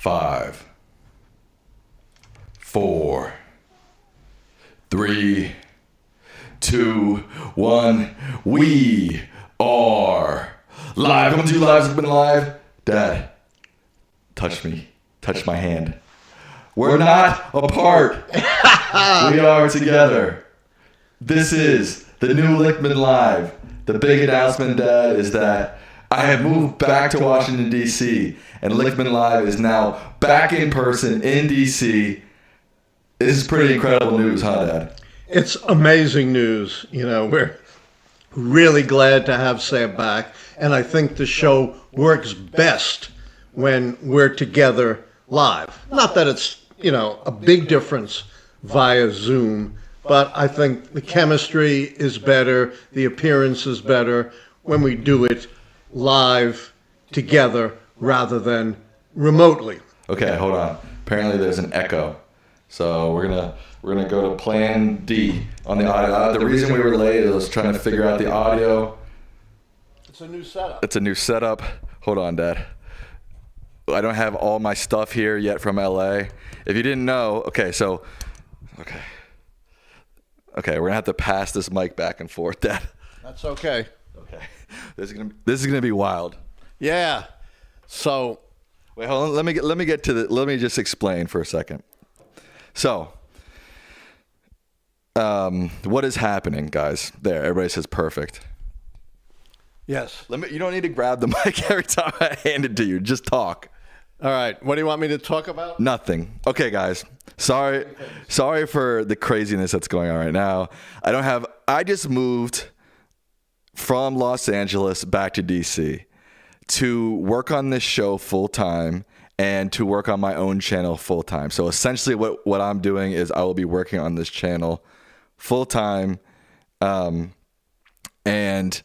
5, 4, 3, 2, 1. We are live. Coming to you live. It's been live. Dad, touch me. Touch my hand. We're not apart. We are together. This is the new Lichtman Live. The big announcement, Dad, is that I have moved back to Washington, D.C., and Lichtman Live is now back in person in D.C. This is pretty incredible news, huh, Dad? It's amazing news. You know, we're really glad to have Sam back, and I think the show works best when we're together live. Not that it's, you know, a big difference via Zoom, but I think the chemistry is better, the appearance is better when we do it live together rather than remotely. Okay, hold on. Apparently there's an echo. So we're gonna go to plan D on the audio. The reason we were late is I was trying to figure out the audio. It's a new setup. It's a new setup. Hold on, Dad. I don't have all my stuff here yet from LA. If you didn't know, okay, we're gonna have to pass this mic back and forth, Dad. That's okay. Okay, this is gonna be wild. Yeah. So, wait, hold on. Let me just explain for a second. So, what is happening, guys? There, everybody says perfect. yes. You don't need to grab the mic every time I hand it to you. Just talk. All right. What do you want me to talk about? Nothing. Okay, guys. Sorry for the craziness that's going on right now. I just moved from Los Angeles back to DC to work on this show full time and to work on my own channel full time. So essentially what I'm doing is I will be working on this channel full time. And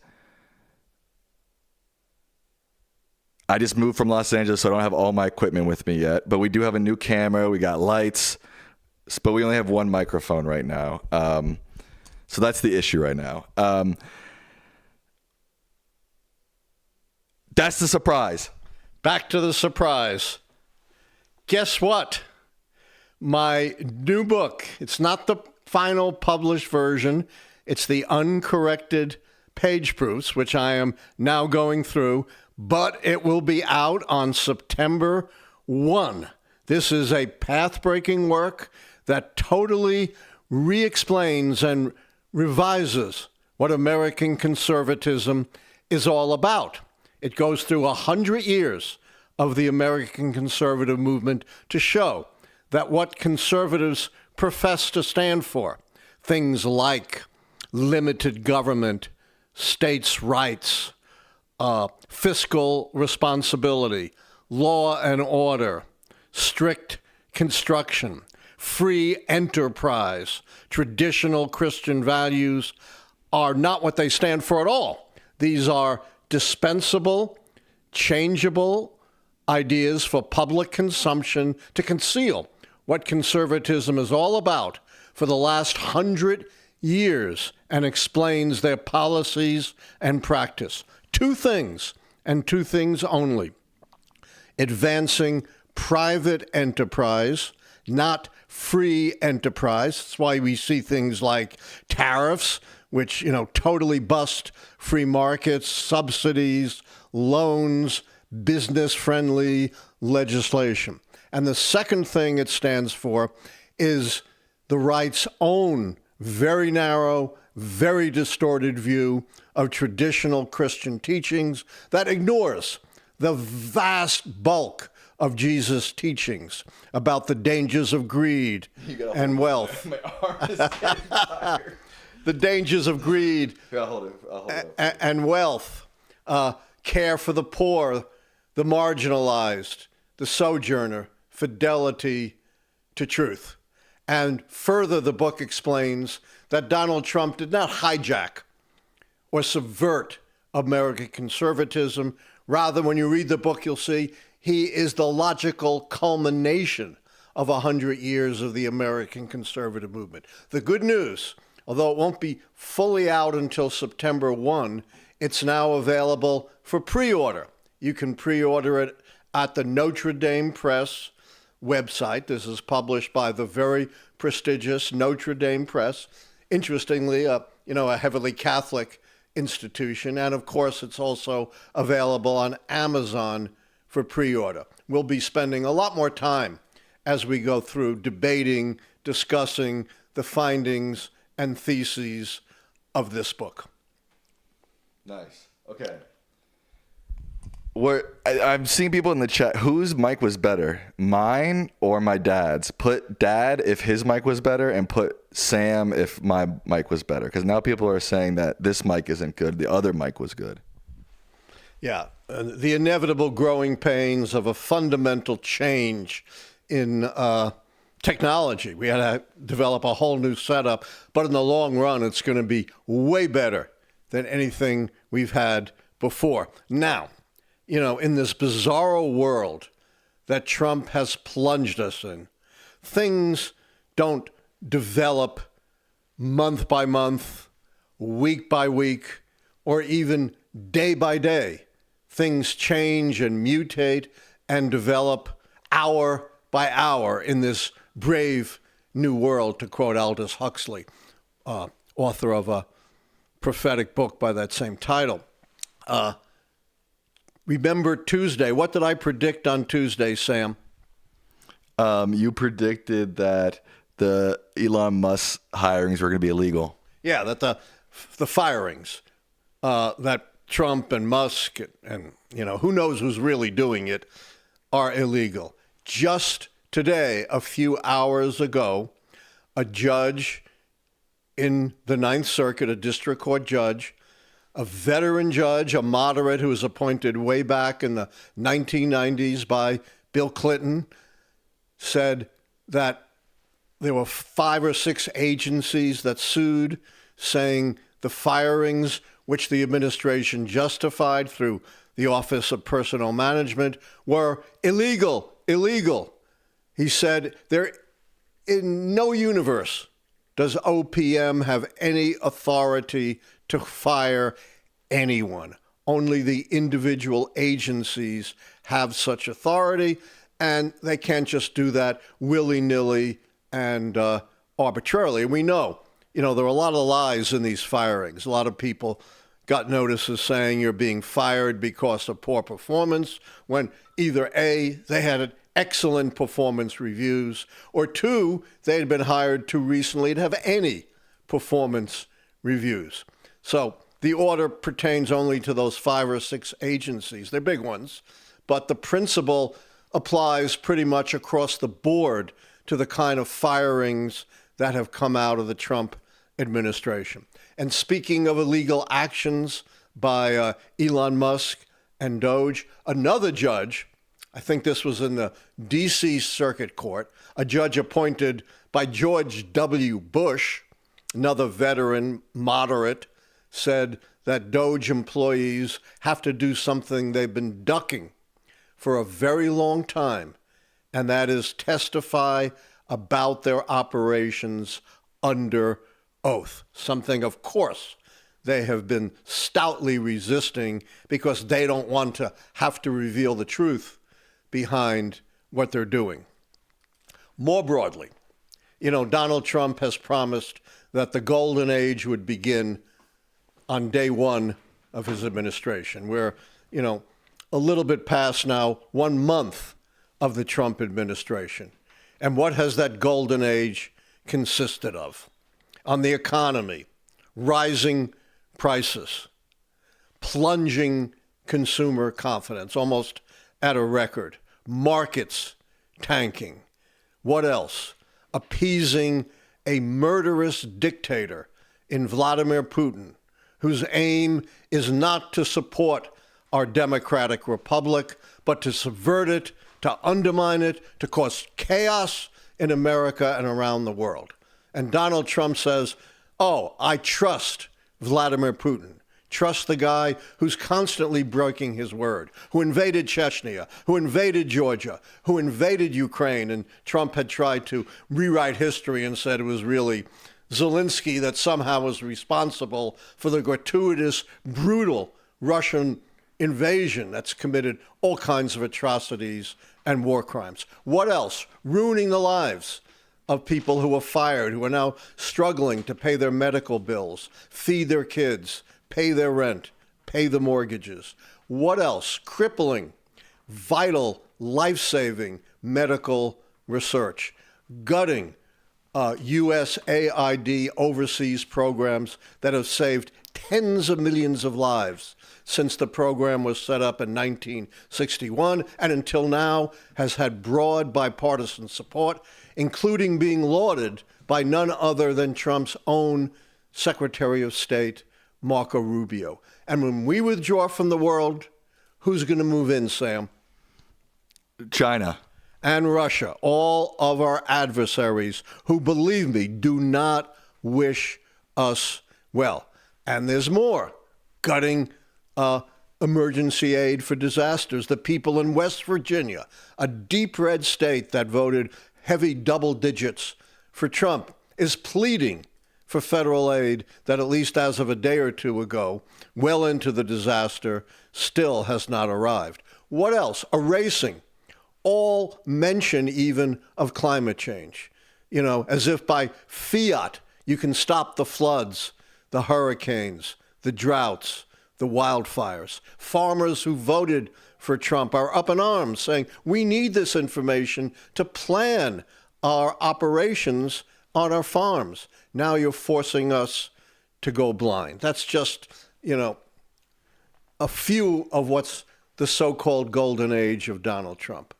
I just moved from Los Angeles, so I don't have all my equipment with me yet. But we do have a new camera. We got lights, but we only have one microphone right now. So that's the issue right now. That's the surprise. Back to the surprise. Guess what? My new book, it's not the final published version. It's the uncorrected page proofs, which I am now going through, but it will be out on September 1. This is a path-breaking work that totally re-explains and revises what American conservatism is all about. It goes through 100 years of the American conservative movement to show that what conservatives profess to stand for, things like limited government, states' rights, fiscal responsibility, law and order, strict construction, free enterprise, traditional Christian values are not what they stand for at all. These are dispensable, changeable ideas for public consumption to conceal what conservatism is all about for the last 100 years and explains their policies and practice. Two things, and two things only. Advancing private enterprise, not free enterprise. That's why we see things like tariffs, which, totally bust free markets, subsidies, loans, business-friendly legislation. And the second thing it stands for is the right's own very narrow, very distorted view of traditional Christian teachings that ignores the vast bulk of Jesus' teachings about the dangers of greed and wealth. My arm is getting tired. The dangers of greed Here, I'll hold it. and wealth, care for the poor, the marginalized, the sojourner, fidelity to truth. And further, the book explains that Donald Trump did not hijack or subvert American conservatism. Rather, when you read the book, you'll see he is the logical culmination of 100 years of the American conservative movement. The good news, although it won't be fully out until September 1, it's now available for pre-order. You can pre-order it at the Notre Dame Press website. This is published by the very prestigious Notre Dame Press. Interestingly, a heavily Catholic institution. And of course, it's also available on Amazon for pre-order. We'll be spending a lot more time as we go through debating, discussing the findings and theses of this book. Nice. Okay. I'm seeing people in the chat. Whose mic was better, mine or my dad's? Put Dad if his mic was better, and put Sam if my mic was better. Because now people are saying that this mic isn't good. The other mic was good. Yeah, the inevitable growing pains of a fundamental change in technology. We had to develop a whole new setup, but in the long run, it's going to be way better than anything we've had before. Now, in this bizarro world that Trump has plunged us in, things don't develop month by month, week by week, or even day by day. Things change and mutate and develop hour by hour in this brave new world, to quote Aldous Huxley, author of a prophetic book by that same title. Remember Tuesday. What did I predict on Tuesday, Sam? You predicted that the Elon Musk hirings were going to be illegal. Yeah, that the firings that Trump and Musk and who knows who's really doing it are illegal. Just today, a few hours ago, a judge in the Ninth Circuit, a district court judge, a veteran judge, a moderate who was appointed way back in the 1990s by Bill Clinton, said that there were 5 or 6 agencies that sued, saying the firings which the administration justified through the Office of Personnel Management were illegal. He said, there, in no universe does OPM have any authority to fire anyone. Only the individual agencies have such authority, and they can't just do that willy-nilly and arbitrarily. And we know, there are a lot of lies in these firings. A lot of people got notices saying you're being fired because of poor performance, when either A, they had excellent performance reviews, or 2, they had been hired too recently to have any performance reviews. So the order pertains only to those 5 or 6 agencies. They're big ones, but the principle applies pretty much across the board to the kind of firings that have come out of the Trump administration. And speaking of illegal actions by Elon Musk and Doge, another judge, I think this was in the D.C. Circuit Court, a judge appointed by George W. Bush, another veteran moderate, said that Doge employees have to do something they've been ducking for a very long time, and that is testify about their operations under oath, something, of course, they have been stoutly resisting because they don't want to have to reveal the truth behind what they're doing. More broadly, Donald Trump has promised that the golden age would begin on day one of his administration. We're, a little bit past now 1 month of the Trump administration. And what has that golden age consisted of? On the economy, rising prices, plunging consumer confidence, almost at a record, markets tanking. What else? Appeasing a murderous dictator in Vladimir Putin, whose aim is not to support our democratic republic, but to subvert it, to undermine it, to cause chaos in America and around the world. And Donald Trump says, I trust Vladimir Putin. Trust the guy who's constantly breaking his word, who invaded Chechnya, who invaded Georgia, who invaded Ukraine. And Trump had tried to rewrite history and said it was really Zelensky that somehow was responsible for the gratuitous, brutal Russian invasion that's committed all kinds of atrocities and war crimes. What else? Ruining the lives of people who were fired, who are now struggling to pay their medical bills, feed their kids, pay their rent, pay the mortgages. What else? Crippling, vital, life-saving medical research, gutting USAID overseas programs that have saved tens of millions of lives since the program was set up in 1961 and until now has had broad bipartisan support, including being lauded by none other than Trump's own Secretary of State, Marco Rubio. And when we withdraw from the world, who's going to move in, Sam? China. And Russia, all of our adversaries who, believe me, do not wish us well. And there's more. Gutting emergency aid for disasters. The people in West Virginia, a deep red state that voted heavy double digits for Trump, is pleading for federal aid that, at least as of a day or two ago, well into the disaster, still has not arrived. What else? Erasing all mention even of climate change, as if by fiat you can stop the floods, the hurricanes, the droughts, the wildfires. Farmers who voted for Trump are up in arms saying, we need this information to plan our operations on our farms. Now you're forcing us to go blind. That's just, a few of what's the so-called golden age of Donald Trump.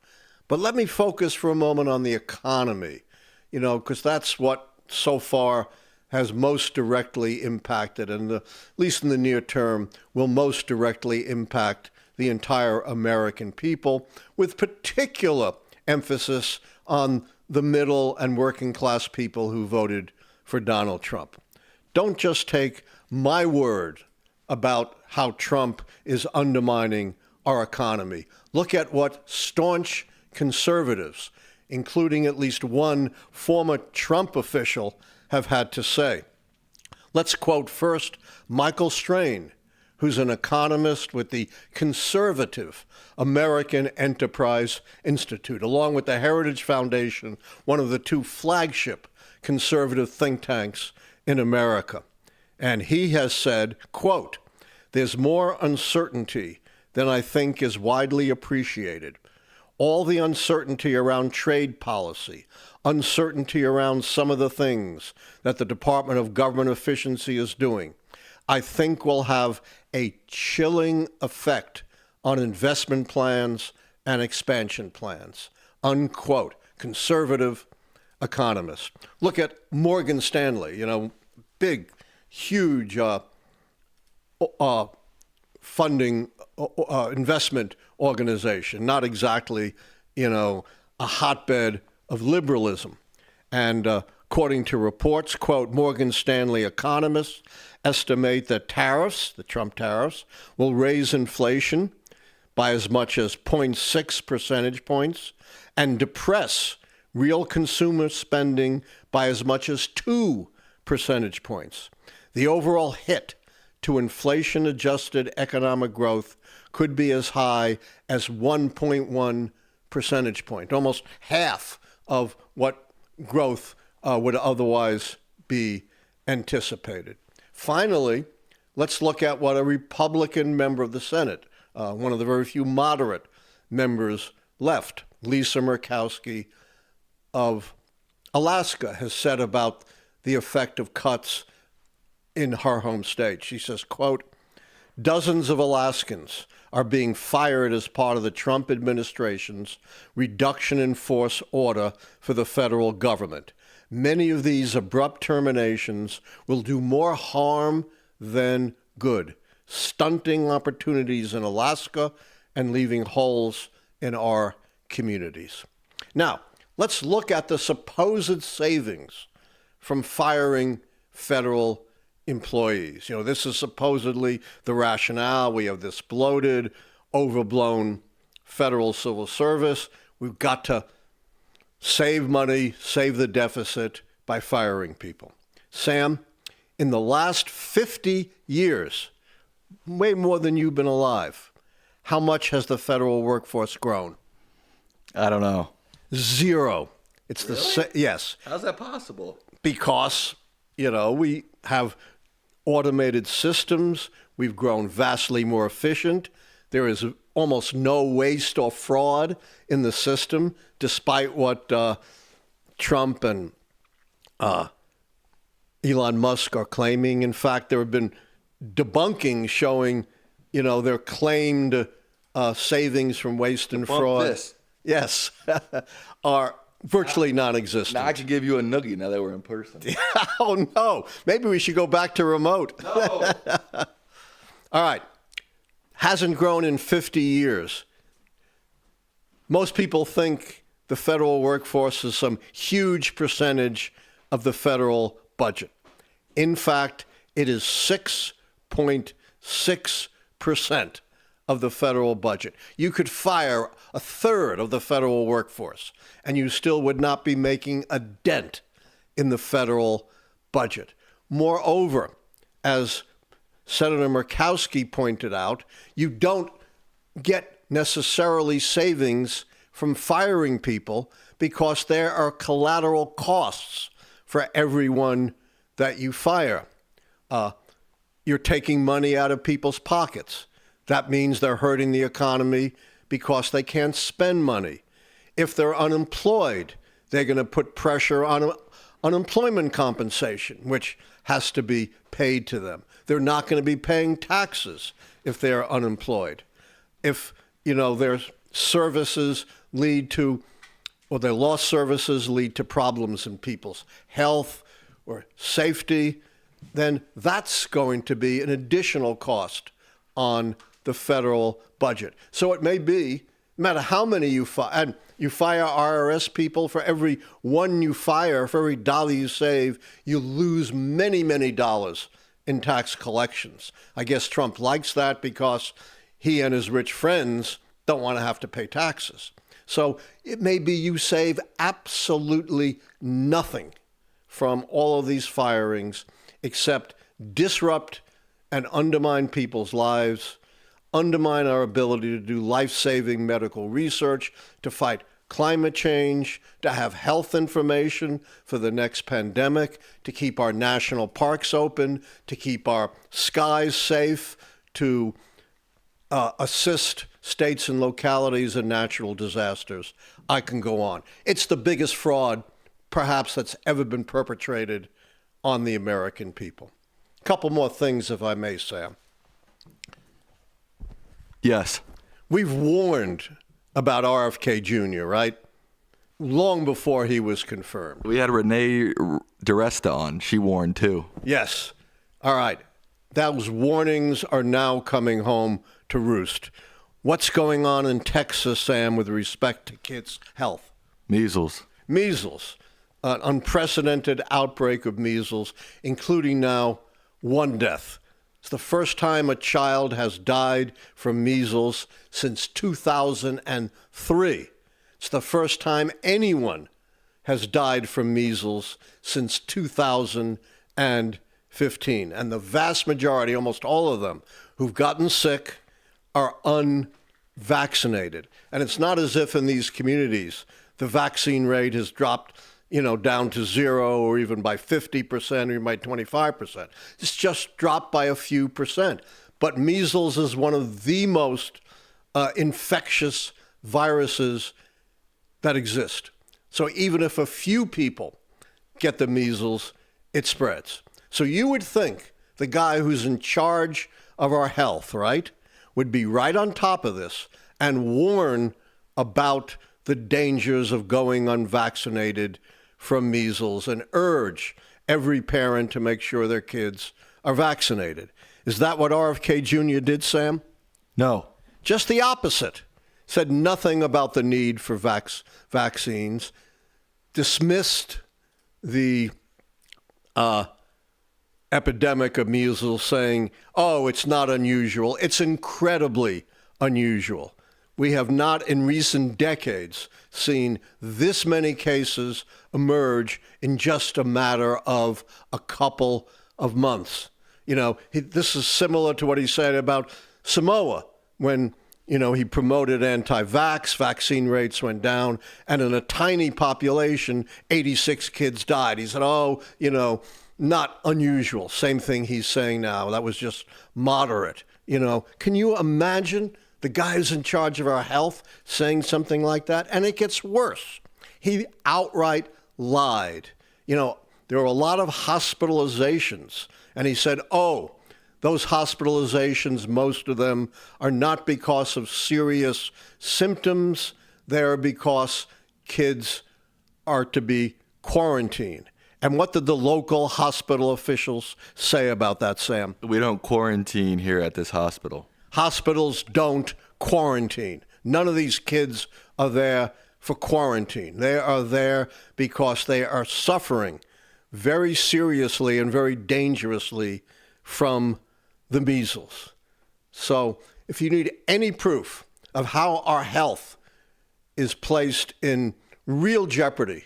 But let me focus for a moment on the economy, because that's what so far has most directly impacted, and at least in the near term, will most directly impact the entire American people, with particular emphasis on the middle and working class people who voted for Donald Trump. Don't just take my word about how Trump is undermining our economy. Look at what staunch conservatives, including at least one former Trump official, have had to say. Let's quote first Michael Strain, who's an economist with the conservative American Enterprise Institute, along with the Heritage Foundation, one of the two flagship conservative think tanks in America. And he has said, quote, "There's more uncertainty than I think is widely appreciated. All the uncertainty around trade policy, uncertainty around some of the things that the Department of Government Efficiency is doing, I think will have a chilling effect on investment plans and expansion plans." Unquote. Conservative economist. Look at Morgan Stanley, big, huge funding investment organization, not exactly, a hotbed of liberalism. And according to reports, quote, Morgan Stanley economists estimate that tariffs, the Trump tariffs, will raise inflation by as much as 0.6 percentage points and depress real consumer spending by as much as 2 percentage points. The overall hit to inflation-adjusted economic growth could be as high as 1.1 percentage point, almost half of what growth would otherwise be anticipated. Finally, let's look at what a Republican member of the Senate, one of the very few moderate members left, Lisa Murkowski of Alaska, has said about the effect of cuts in her home state. She says, quote, "Dozens of Alaskans are being fired as part of the Trump administration's reduction in force order for the federal government. Many of these abrupt terminations will do more harm than good, stunting opportunities in Alaska and leaving holes in our communities." Now, let's look at the supposed savings from firing federal employees. This is supposedly the rationale. We have this bloated, overblown federal civil service. We've got to save money, save the deficit by firing people. Sam, in the last 50 years, way more than you've been alive, how much has the federal workforce grown? I don't know. 0. It's yes. How's that possible? Because, we have automated systems. We've grown vastly more efficient. There is almost no waste or fraud in the system, despite what Trump and Elon Musk are claiming. In fact, there have been debunking showing, their claimed savings from waste and fraud. This. Yes, are virtually non-existent. Now I could give you a noogie now that we're in person. Oh, no. Maybe we should go back to remote. No. All right. Hasn't grown in 50 years. Most people think the federal workforce is some huge percentage of the federal budget. In fact, it is 6.6% of the federal budget. You could fire a third of the federal workforce, and you still would not be making a dent in the federal budget. Moreover, as Senator Murkowski pointed out, you don't get necessarily savings from firing people because there are collateral costs for everyone that you fire. You're taking money out of people's pockets. That means they're hurting the economy because they can't spend money. If they're unemployed, they're going to put pressure on unemployment compensation, which has to be paid to them. They're not going to be paying taxes if they're unemployed. If, their services lead to, or their lost services lead to problems in people's health or safety, then that's going to be an additional cost on the federal budget. So it may be, no matter how many you fire, and you fire IRS people, for every one you fire, for every dollar you save, you lose many, many dollars in tax collections. I guess Trump likes that because he and his rich friends don't want to have to pay taxes. So it may be you save absolutely nothing from all of these firings except disrupt and undermine people's lives, undermine our ability to do life-saving medical research, to fight climate change, to have health information for the next pandemic, to keep our national parks open, to keep our skies safe, to assist states and localities in natural disasters. I can go on. It's the biggest fraud, perhaps, that's ever been perpetrated on the American people. A couple more things, if I may, Sam. Yes. We've warned about RFK Jr., right? Long before he was confirmed. We had Renee DiResta on. She warned too. Yes. All right. Those warnings are now coming home to roost. What's going on in Texas, Sam, with respect to kids' health? Measles. Measles. An unprecedented outbreak of measles, including now one death. It's the first time a child has died from measles since 2003. It's the first time anyone has died from measles since 2015. And the vast majority, almost all of them, who've gotten sick are unvaccinated. And it's not as if in these communities the vaccine rate has dropped down to 0 or even by 50% or even by 25%. It's just dropped by a few percent. But measles is one of the most infectious viruses that exist. So even if a few people get the measles, it spreads. So you would think the guy who's in charge of our health, right, would be right on top of this and warn about the dangers of going unvaccinated from measles and urge every parent to make sure their kids are vaccinated. Is that what RFK Jr. did, Sam? No. Just the opposite. Said nothing about the need for vaccines, dismissed the epidemic of measles, saying, oh, it's not unusual. It's incredibly unusual. We have not in recent decades seen this many cases emerge in just a matter of a couple of months. This is similar to what he said about Samoa when he promoted anti-vax, vaccine rates went down, and in a tiny population, 86 kids died. He said, not unusual. Same thing he's saying now. That was just moderate. Can you imagine the guy who's in charge of our health saying something like that? And it gets worse. He outright lied. There were a lot of hospitalizations. And he said, those hospitalizations, most of them are not because of serious symptoms. They're because kids are to be quarantined. And what did the local hospital officials say about that, Sam? We don't quarantine here at this hospital. Hospitals don't quarantine. None of these kids are there for quarantine. They are there because they are suffering very seriously and very dangerously from the measles. So if you need any proof of how our health is placed in real jeopardy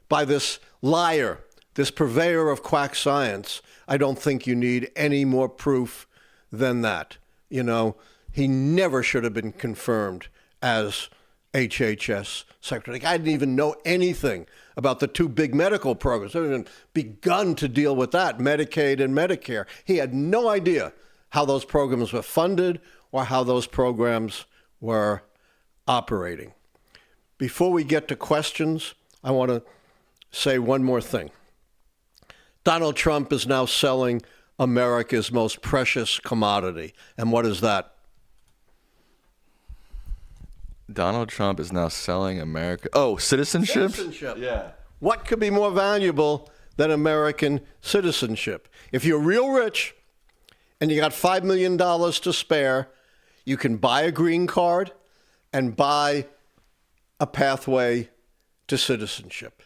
by this liar, this purveyor of quack science, I don't think you need any more proof than that. He never should have been confirmed as HHS secretary. I didn't even know anything about the two big medical programs. I haven't even begun to deal with that, Medicaid and Medicare. He had no idea how those programs were funded or how those programs were operating. Before we get to questions, I want to say one more thing. Donald Trump is now selling America's most precious commodity. And what is that? Donald Trump is now selling America. Oh, citizenship? Citizenship. Yeah. What could be more valuable than American citizenship? If you're real rich and you got $5 million to spare, you can buy a green card and buy a pathway to citizenship.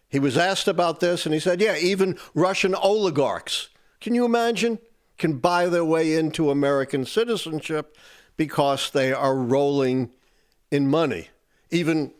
He was asked about this and he said, even Russian oligarchs, can you imagine, can buy their way into American citizenship because they are rolling in money. Even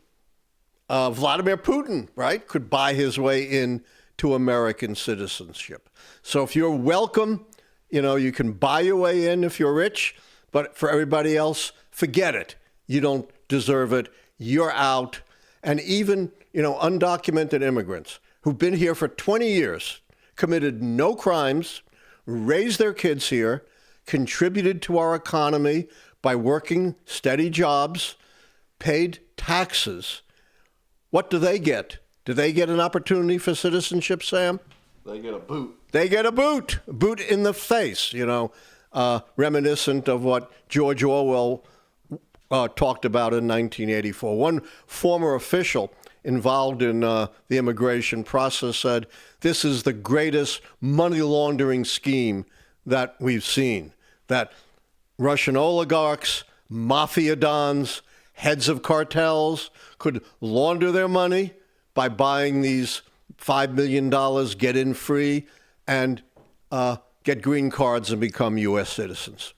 Vladimir Putin, right, could buy his way in to American citizenship. So if you're welcome, you can buy your way in if you're rich, but for everybody else, forget it. You don't deserve it. You're out. And even, undocumented immigrants who've been here for 20 years, committed no crimes, raised their kids here, contributed to our economy by working steady jobs, paid taxes. What do they get? Do they get an opportunity for citizenship, Sam? They get a boot. They get a boot in the face, reminiscent of what George Orwell talked about in 1984. One former official involved in the immigration process said, this is the greatest money laundering scheme that we've seen, that Russian oligarchs, mafia dons, heads of cartels could launder their money by buying these $5 million, get in free, and get green cards and become U.S. citizens.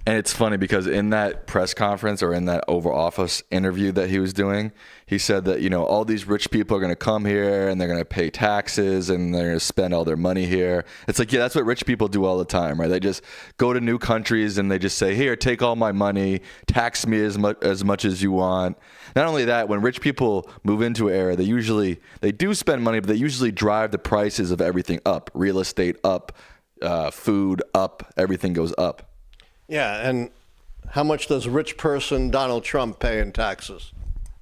And it's funny because in that press conference or in that Oval Office interview that he was doing, he said that, all these rich people are going to come here and they're going to pay taxes and they're going to spend all their money here. It's like, that's what rich people do all the time, right? They just go to new countries and they just say, here, take all my money, tax me as much as you want. Not only that, when rich people move into an area, they do spend money, but they usually drive the prices of everything up. Real estate up, food up, everything goes up. Yeah, and how much does rich person Donald Trump pay in taxes?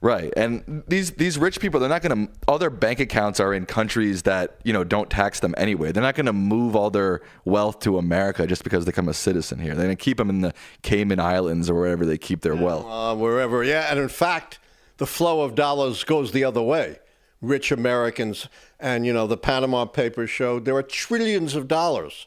Right, and these rich people, they're not going to, all their bank accounts are in countries that, don't tax them anyway. They're not going to move all their wealth to America just because they become a citizen here. They're going to keep them in the Cayman Islands or wherever they keep their wealth. Wherever, and in fact, the flow of dollars goes the other way. Rich Americans, and, the Panama Papers showed there are trillions of dollars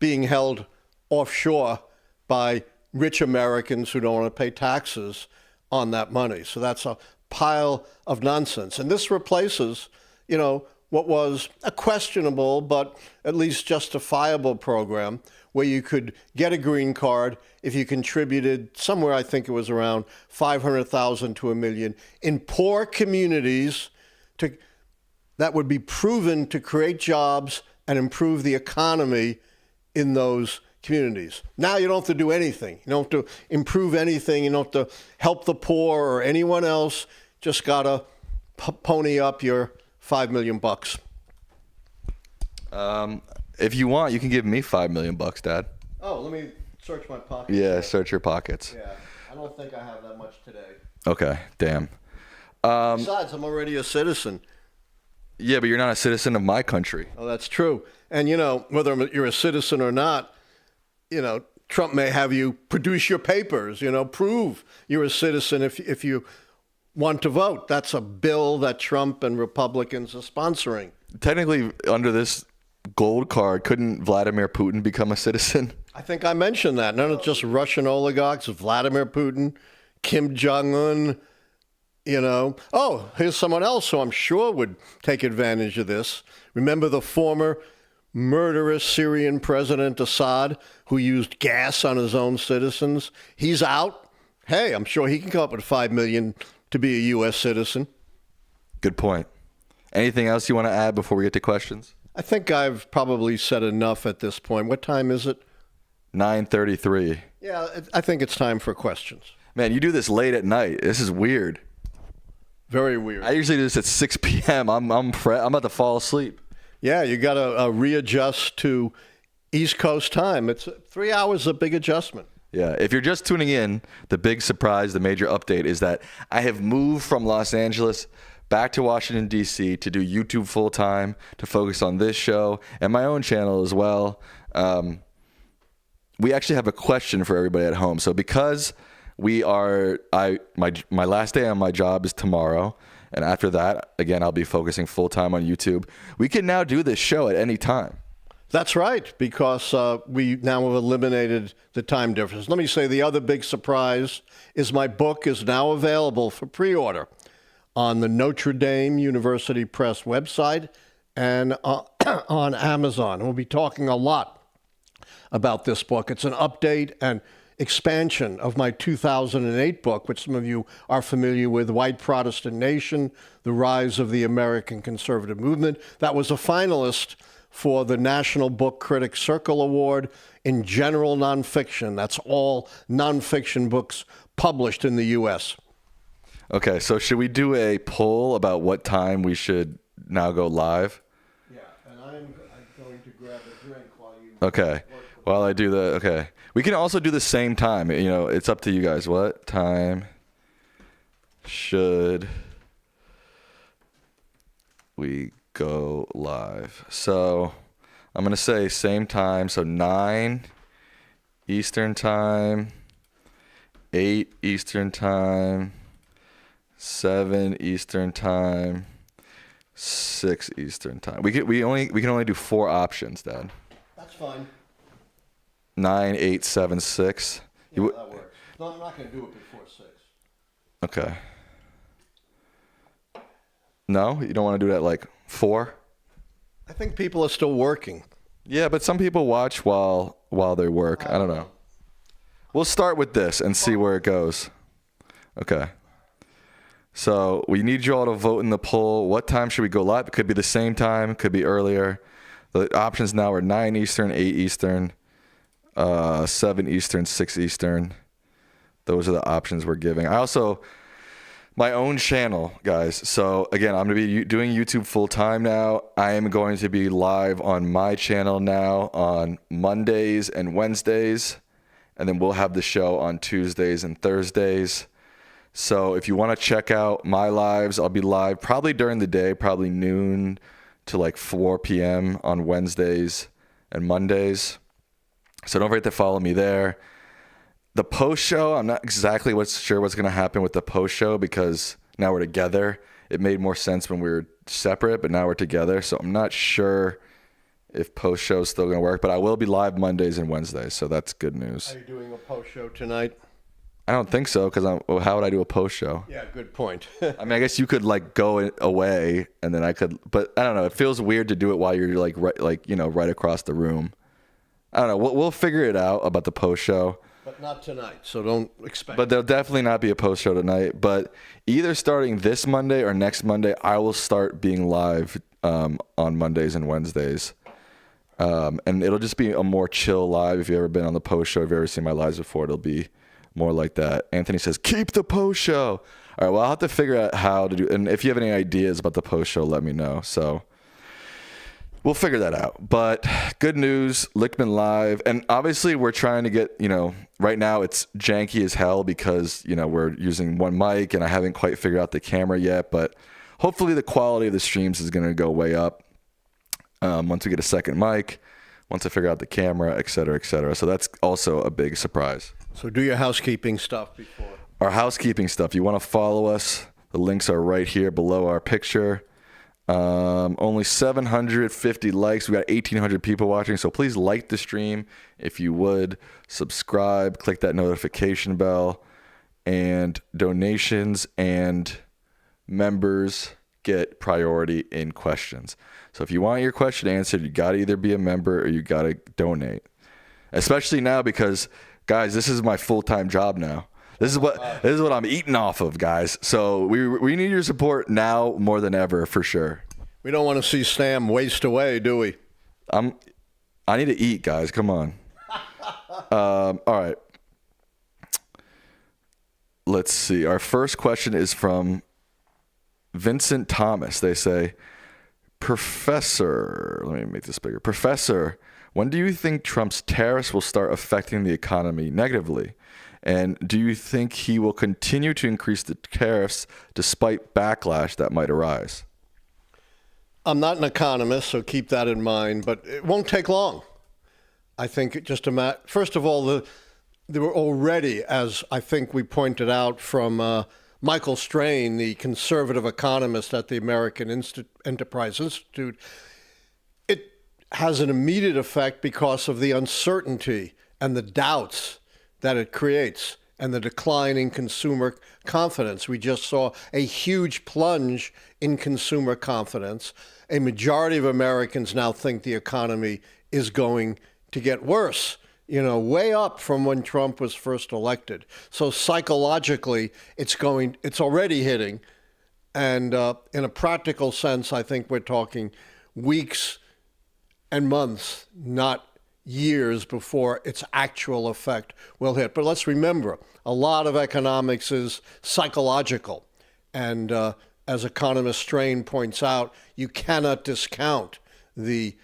being held offshore by rich Americans who don't want to pay taxes on that money. So that's a pile of nonsense. And this replaces, what was a questionable but at least justifiable program where you could get a green card if you contributed somewhere, I think it was around 500,000 to $1 million in poor communities that would be proven to create jobs and improve the economy in those communities. Now you don't have to do anything. You don't have to improve anything. You don't have to help the poor or anyone else. Just got to pony up your $5 million. If you want, you can give me $5 million, Dad. Oh, let me search my pockets. Yeah, search your pockets. Yeah, I don't think I have that much today. Okay, damn. Besides, I'm already a citizen. Yeah, but you're not a citizen of my country. Oh, that's true. And, whether you're a citizen or not, Trump may have you produce your papers, prove you're a citizen if you want to vote. That's a bill that Trump and Republicans are sponsoring. Technically, under this gold card, couldn't Vladimir Putin become a citizen? I think I mentioned that. None of just Russian oligarchs, Vladimir Putin, Kim Jong-un, Oh, here's someone else who I'm sure would take advantage of this. Remember the former murderous Syrian President Assad who used gas on his own citizens? He's out. Hey, I'm sure he can come up with $5 million to be a U.S. citizen. Good point. Anything else you want to add before we get to questions? I think I've probably said enough at this point. What time is it? 9:33. Yeah, I think it's time for questions. Man, you do this late at night. This is weird. Very weird. I usually do this at 6 p.m. I'm about to fall asleep. Yeah, you got to readjust to East Coast time. It's 3 hours, a big adjustment. Yeah, if you're just tuning in, the big surprise, the major update is that I have moved from Los Angeles back to Washington, D.C. to do YouTube full time, to focus on this show and my own channel as well. We actually have a question for everybody at home. So because my last day on my job is tomorrow, and after that, again, I'll be focusing full time on YouTube. We can now do this show at any time. That's right, because we now have eliminated the time difference. Let me say the other big surprise is my book is now available for pre-order on the Notre Dame University Press website and on Amazon. We'll be talking a lot about this book. It's an update and expansion of my 2008 book, which some of you are familiar with, White Protestant Nation, The Rise of the American Conservative Movement. That was a finalist for the National Book Critics Circle Award in general nonfiction. That's all nonfiction books published in the U.S. Okay, so should we do a poll about what time we should now go live? Yeah, and I'm going to grab a drink while you... Okay, while I do the... Okay. We can also do the same time. It's up to you guys. What time should we go live? So I'm going to say same time. So 9 Eastern time, 8 Eastern time, 7 Eastern time, 6 Eastern time. We can only do 4 options, Dad. That's fine. 9, 8, 7, 6. Yeah, that works. No, I'm not going to do it before 6. Okay. No? You don't want to do it at like 4? I think people are still working. Yeah, but some people watch while they work. I don't know. We'll start with this and see where it goes. Okay. So we need you all to vote in the poll. What time should we go live? It could be the same time. It could be earlier. The options now are 9 Eastern, 8 Eastern, 7 Eastern, 6 Eastern. Those are the options we're giving. I also, my own channel, guys. So again, I'm going to be doing YouTube full time now. I am going to be live on my channel now on Mondays and Wednesdays. And then we'll have the show on Tuesdays and Thursdays. So if you want to check out my lives, I'll be live probably during the day, probably noon to like 4 p.m. on Wednesdays and Mondays. So don't forget to follow me there. The post show, I'm not exactly sure what's going to happen with the post show because now we're together. It made more sense when we were separate, but now we're together. So I'm not sure if post show is still going to work, but I will be live Mondays and Wednesdays. So that's good news. Are you doing a post show tonight? I don't think so because how would I do a post show? Yeah, good point. I mean, I guess you could like go away and then I could, but I don't know. It feels weird to do it while you're like right across the room. I don't know. We'll figure it out about the post show. But not tonight, so don't expect. But there'll definitely not be a post show tonight. But either starting this Monday or next Monday, I will start being live on Mondays and Wednesdays. And it'll just be a more chill live. If you've ever been on the post show, if you've ever seen my lives before, it'll be more like that. Anthony says, keep the post show. All right, well, I'll have to figure out how to do, and if you have any ideas about the post show, let me know. So we'll figure that out. But good news, Lichtman Live. And obviously we're trying to get, right now it's janky as hell because, we're using one mic and I haven't quite figured out the camera yet. But hopefully the quality of the streams is going to go way up once we get a second mic, once I figure out the camera, et cetera, et cetera. So that's also a big surprise. So do your housekeeping stuff before. Our housekeeping stuff. You want to follow us. The links are right here below our picture. Only 750 likes. We got 1,800 people watching. So please like the stream if you would. Subscribe. Click that notification bell. And donations and members get priority in questions. So if you want your question answered, you got to either be a member or you got to donate. Especially now because, guys, this is my full-time job now. This is what I'm eating off of, guys. So we need your support now more than ever, for sure. We don't want to see Sam waste away, do we? I need to eat, guys. Come on. All right. Let's see. Our first question is from Vincent Thomas. They say, Professor, let me make this bigger. Professor, when do you think Trump's tariffs will start affecting the economy negatively? And do you think he will continue to increase the tariffs despite backlash that might arise? I'm not an economist, so keep that in mind, but it won't take long. I think it just first of all, there were already, as I think we pointed out from Michael Strain, the conservative economist at the American Enterprise Institute, it has an immediate effect because of the uncertainty and the doubts that it creates and the decline in consumer confidence. We just saw a huge plunge in consumer confidence. A majority of Americans now think the economy is going to get worse, way up from when Trump was first elected. So psychologically, it's already hitting. And in a practical sense, I think we're talking weeks and months, not years before its actual effect will hit. But let's remember, a lot of economics is psychological. And as economist Strain points out, you cannot discount the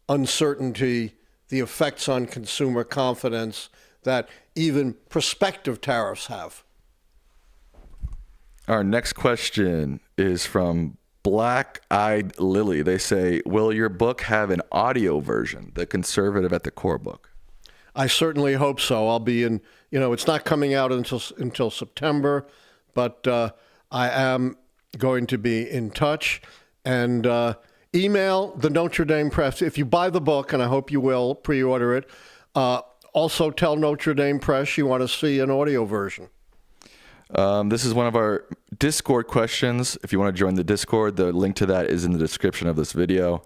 uncertainty, the effects on consumer confidence that even prospective tariffs have. Our next question is from Black Eyed Lily. They say, will your book have an audio version, The Conservative at the Core book? I certainly hope so. I'll be in, it's not coming out until September, but I am going to be in touch. And email the Notre Dame Press. If you buy the book, and I hope you will, pre-order it, also tell Notre Dame Press you want to see an audio version. This is one of our Discord questions. If you want to join the Discord, the link to that is in the description of this video.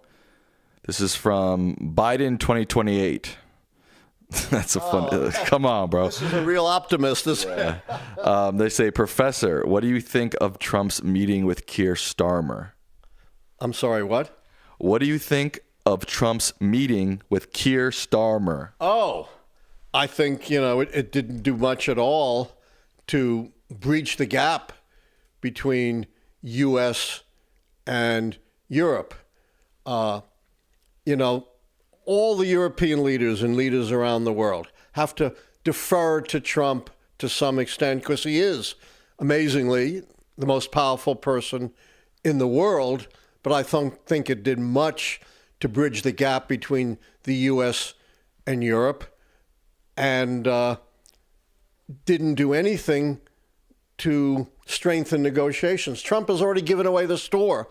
This is from Biden 2028. That's a fun. Come on, bro. This is a real optimist. Yeah. They say, Professor, what do you think of Trump's meeting with Keir Starmer? I'm sorry, what? What do you think of Trump's meeting with Keir Starmer? Oh, I think, it didn't do much at all to breach the gap between U.S. and Europe. All the European leaders and leaders around the world have to defer to Trump to some extent because he is, amazingly, the most powerful person in the world. But I think it did much to bridge the gap between the U.S. and Europe and didn't do anything to strengthen negotiations. Trump has already given away the store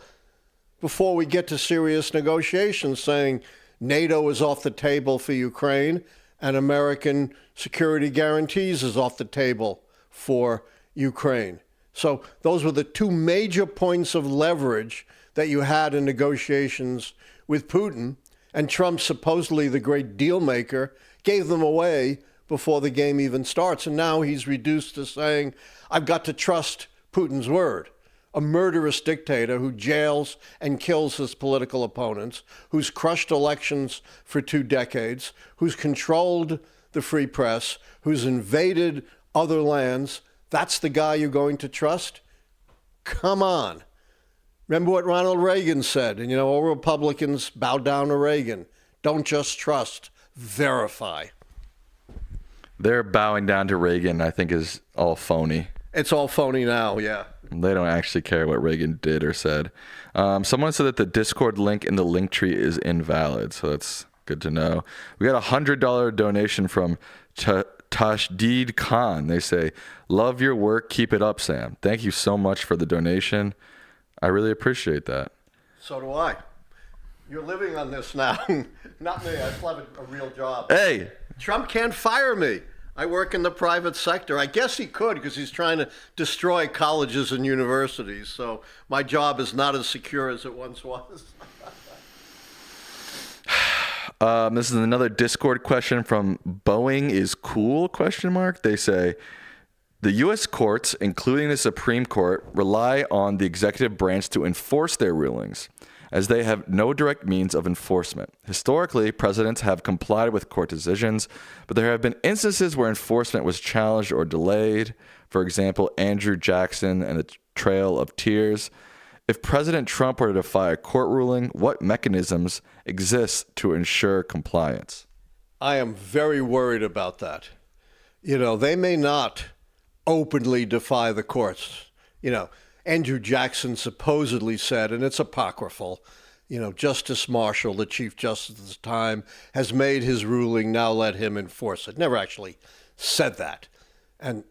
before we get to serious negotiations, saying NATO is off the table for Ukraine and American security guarantees is off the table for Ukraine. So those were the two major points of leverage that you had in negotiations with Putin, and Trump, supposedly the great deal maker, gave them away before the game even starts. And now he's reduced to saying, I've got to trust Putin's word. a murderous dictator who jails and kills his political opponents, who's crushed elections for 2 decades, who's controlled the free press, who's invaded other lands. That's the guy you're going to trust? Come on. Remember what Ronald Reagan said, and all Republicans bow down to Reagan. Don't just trust, verify. Their bowing down to Reagan, I think, is all phony. It's all phony now, yeah. They don't actually care what Reagan did or said. Someone said that the Discord link in the link tree is invalid, so that's good to know. We got a $100 donation from Tashdid Khan. They say, "Love your work. Keep it up, Sam." Thank you so much for the donation. I really appreciate that. So do I. You're living on this now. Not me. I still have a real job. Hey! Trump can't fire me. I work in the private sector. I guess he could because he's trying to destroy colleges and universities. So my job is not as secure as it once was. This is another Discord question from Boeing is cool ? They say, the U.S. courts, including the Supreme Court, rely on the executive branch to enforce their rulings, as they have no direct means of enforcement. Historically, presidents have complied with court decisions, but there have been instances where enforcement was challenged or delayed. For example, Andrew Jackson and the Trail of Tears. If President Trump were to defy a court ruling, what mechanisms exist to ensure compliance? I am very worried about that. They may not openly defy the courts. Andrew Jackson supposedly said, and it's apocryphal, Justice Marshall, the Chief Justice at the time, has made his ruling, now let him enforce it. Never actually said that. And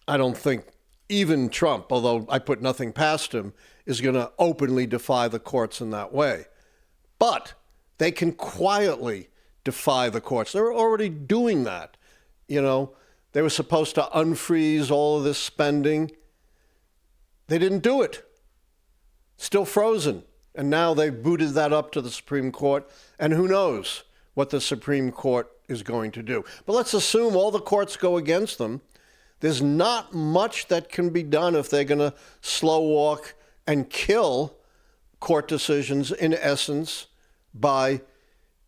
I don't think even Trump, although I put nothing past him, is going to openly defy the courts in that way. But they can quietly defy the courts. They're already doing that. They were supposed to unfreeze all of this spending. They didn't do it. Still frozen. And now they've booted that up to the Supreme Court. And who knows what the Supreme Court is going to do. But let's assume all the courts go against them. There's not much that can be done if they're going to slow walk and kill court decisions, in essence, by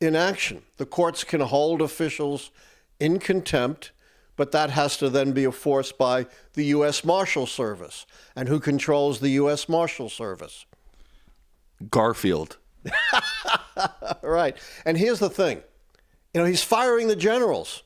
inaction. The courts can hold officials in contempt, but that has to then be enforced by the U.S. Marshal Service. And who controls the U.S. Marshal Service? Garfield. Right. And here's the thing. He's firing the generals.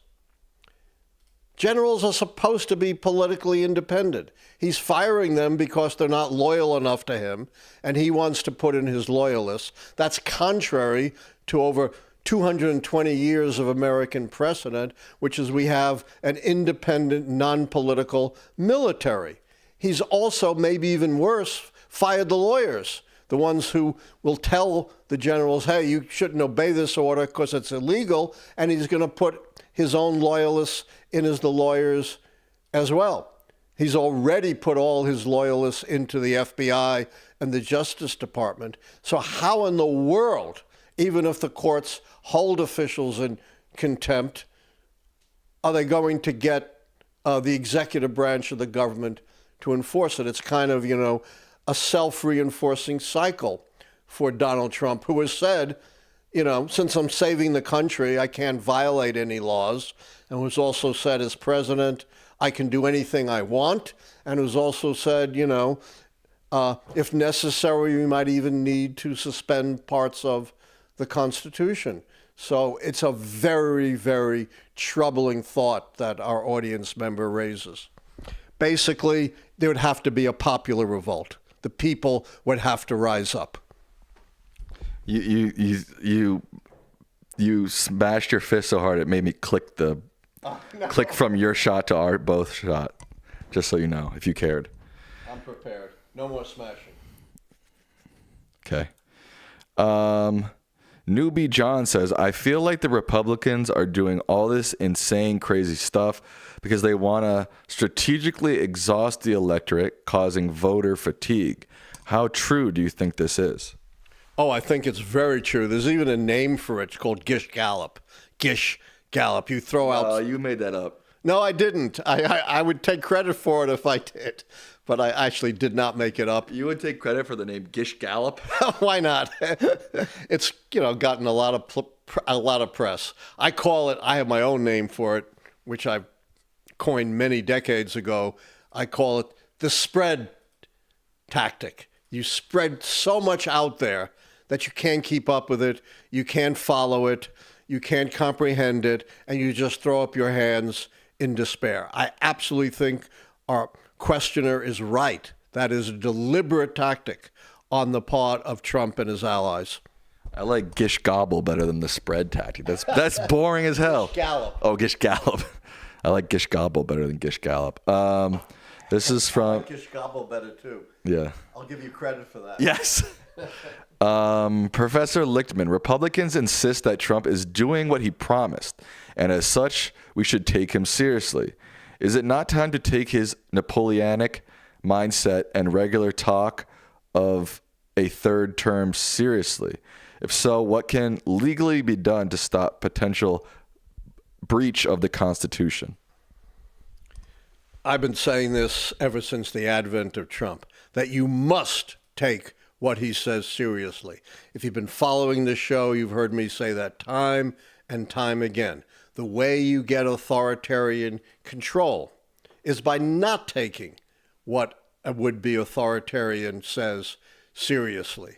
Generals are supposed to be politically independent. He's firing them because they're not loyal enough to him, and he wants to put in his loyalists. That's contrary to over 220 years of American precedent, which is we have an independent, non-political military. He's also, maybe even worse, fired the lawyers, the ones who will tell the generals, hey, you shouldn't obey this order because it's illegal, and he's going to put his own loyalists in as the lawyers as well. He's already put all his loyalists into the FBI and the Justice Department. So how in the world, even if the courts hold officials in contempt, are they going to get the executive branch of the government to enforce it? It's kind of, a self-reinforcing cycle for Donald Trump, who has said, since I'm saving the country, I can't violate any laws, and who's also said as president, I can do anything I want, and who's also said, if necessary, we might even need to suspend parts of the Constitution. So it's a very, very troubling thought that our audience member raises. Basically, there would have to be a popular revolt. The people would have to rise up. You smashed your fist so hard it made me click click from your shot to our both shot. Just so you know, if you cared. I'm prepared. No more smashing. Okay. Newbie John says, I feel like the Republicans are doing all this insane, crazy stuff because they want to strategically exhaust the electorate, causing voter fatigue. How true do you think this is? Oh, I think it's very true. There's even a name for it. It's called Gish Gallop. Gish Gallop. You throw out... You made that up. No, I didn't. I would take credit for it if I did, but I actually did not make it up. You would take credit for the name Gish Gallop? Why not? It's gotten a lot of press. I call it. I have my own name for it, which I coined many decades ago. I call it the spread tactic. You spread so much out there that you can't keep up with it, you can't follow it, you can't comprehend it, and you just throw up your hands in despair. I absolutely think our questioner is right. That is a deliberate tactic on the part of Trump and his allies. I like Gish Gobble better than the spread tactic. That's boring as hell. Gish Gallop. Oh, Gish Gallop. I like Gish Gobble better than Gish Gallop. This is from... I like Gish Gobble better too. Yeah. I'll give you credit for that. Yes. Professor Lichtman, Republicans insist that Trump is doing what he promised, and as such, we should take him seriously. Is it not time to take his Napoleonic mindset and regular talk of a third term seriously? If so, what can legally be done to stop potential breach of the Constitution? I've been saying this ever since the advent of Trump, that you must take what he says seriously. If you've been following the show, you've heard me say that time and time again. The way you get authoritarian control is by not taking what a would-be authoritarian says seriously.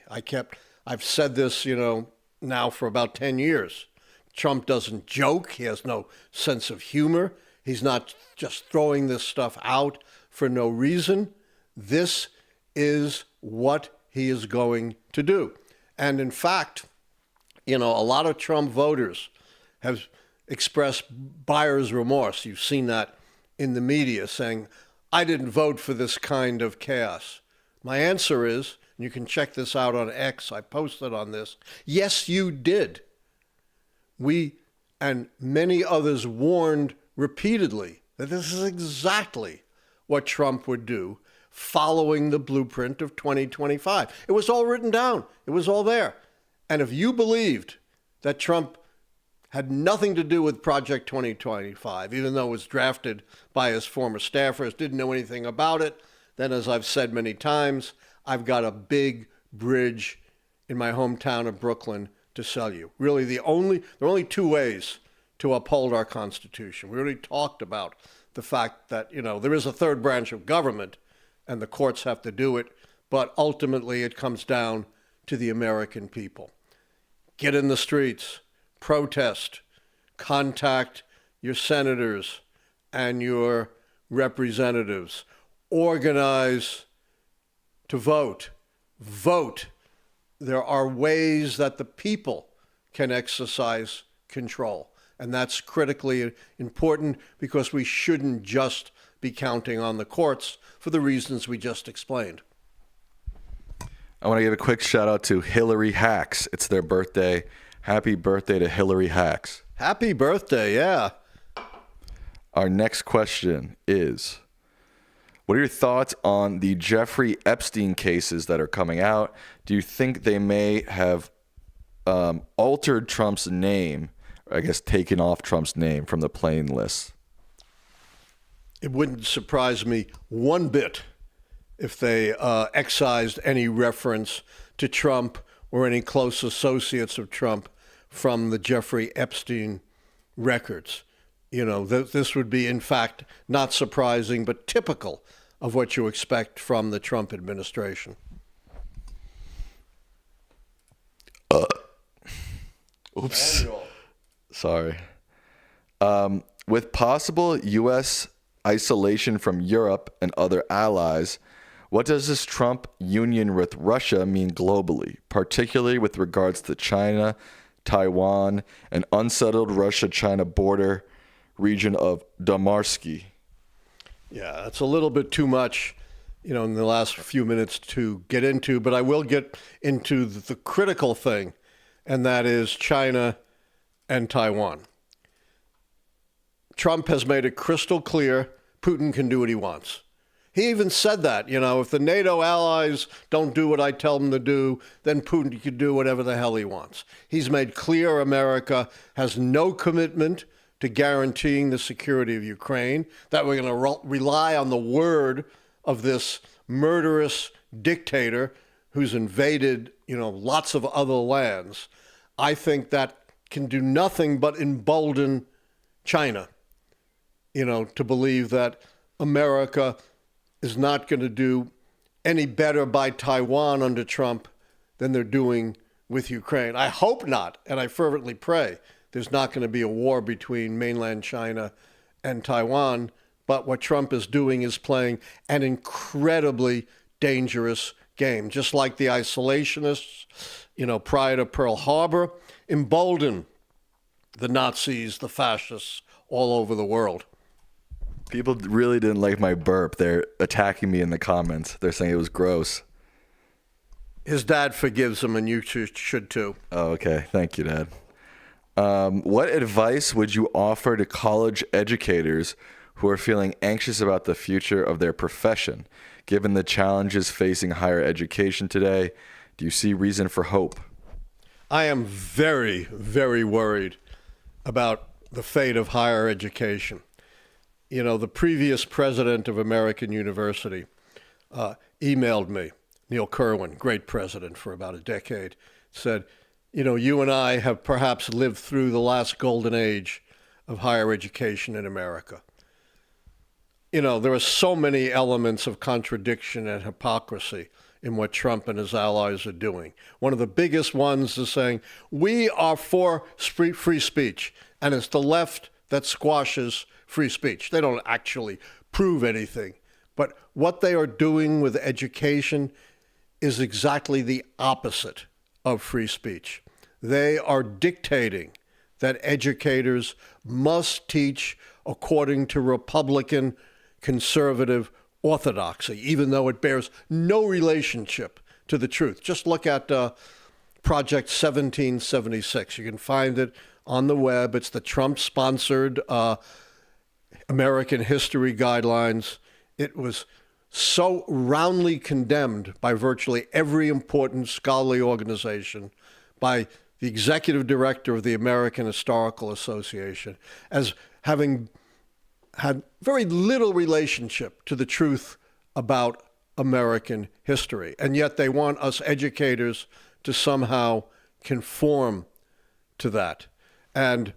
I've said this, now for about 10 years. Trump doesn't joke. He has no sense of humor. He's not just throwing this stuff out for no reason. This is what he is going to do. And in fact, a lot of Trump voters have expressed buyer's remorse. You've seen that in the media saying, I didn't vote for this kind of chaos. My answer is, and you can check this out on X, I posted on this, yes, you did. We and many others warned repeatedly that this is exactly what Trump would do following the blueprint of 2025. It was all written down. It was all there. And if you believed that Trump had nothing to do with Project 2025, even though it was drafted by his former staffers, didn't know anything about it, then as I've said many times, I've got a big bridge in my hometown of Brooklyn to sell you. Really, there are only two ways to uphold our Constitution. We already talked about the fact that, there is a third branch of government and the courts have to do it, but ultimately it comes down to the American people. Get in the streets, protest, contact your senators and your representatives, organize to vote. Vote. There are ways that the people can exercise control. And that's critically important because we shouldn't just be counting on the courts for the reasons we just explained. I want to give a quick shout out to Hillary Hacks. It's their birthday. Happy birthday to Hillary Hacks. Happy birthday, yeah. Our next question is, what are your thoughts on the Jeffrey Epstein cases that are coming out? Do you think they may have altered Trump's name, or I guess taken off Trump's name from the plain list? It wouldn't surprise me one bit if they excised any reference to Trump or any close associates of Trump from the Jeffrey Epstein records. This would be, in fact, not surprising, but typical of what you expect from the Trump administration. Oops. Samuel. Sorry. With possible U.S. isolation from Europe and other allies, what does this Trump union with Russia mean globally, particularly with regards to China, Taiwan, and unsettled Russia-China border region of Damarsky? Yeah, that's a little bit too much, in the last few minutes to get into, but I will get into the critical thing, and that is China and Taiwan. Trump has made it crystal clear Putin can do what he wants. He even said that, if the NATO allies don't do what I tell them to do, then Putin can do whatever the hell he wants. He's made clear America has no commitment to guaranteeing the security of Ukraine, that we're going to rely on the word of this murderous dictator who's invaded, lots of other lands, I think that can do nothing but embolden China, to believe that America is not going to do any better by Taiwan under Trump than they're doing with Ukraine. I hope not, and I fervently pray there's not going to be a war between mainland China and Taiwan. But what Trump is doing is playing an incredibly dangerous game, just like the isolationists, prior to Pearl Harbor, embolden the Nazis, the fascists all over the world. People really didn't like my burp. They're attacking me in the comments. They're saying it was gross. His dad forgives him, and you should too. Oh, okay. Thank you, Dad. What advice would you offer to college educators who are feeling anxious about the future of their profession? Given the challenges facing higher education today, do you see reason for hope? I am very, very worried about the fate of higher education. The previous president of American University emailed me, Neil Kerwin, great president for about a decade, said, you and I have perhaps lived through the last golden age of higher education in America. There are so many elements of contradiction and hypocrisy in what Trump and his allies are doing. One of the biggest ones is saying, we are for free speech, and it's the left that squashes free speech. They don't actually prove anything. But what they are doing with education is exactly the opposite of free speech. They are dictating that educators must teach according to Republican conservative orthodoxy, even though it bears no relationship to the truth. Just look at Project 1776. You can find it on the web. It's the Trump-sponsored American history guidelines. It was so roundly condemned by virtually every important scholarly organization, by the executive director of the American Historical Association, as having had very little relationship to the truth about American history. And yet they want us educators to somehow conform to that. And,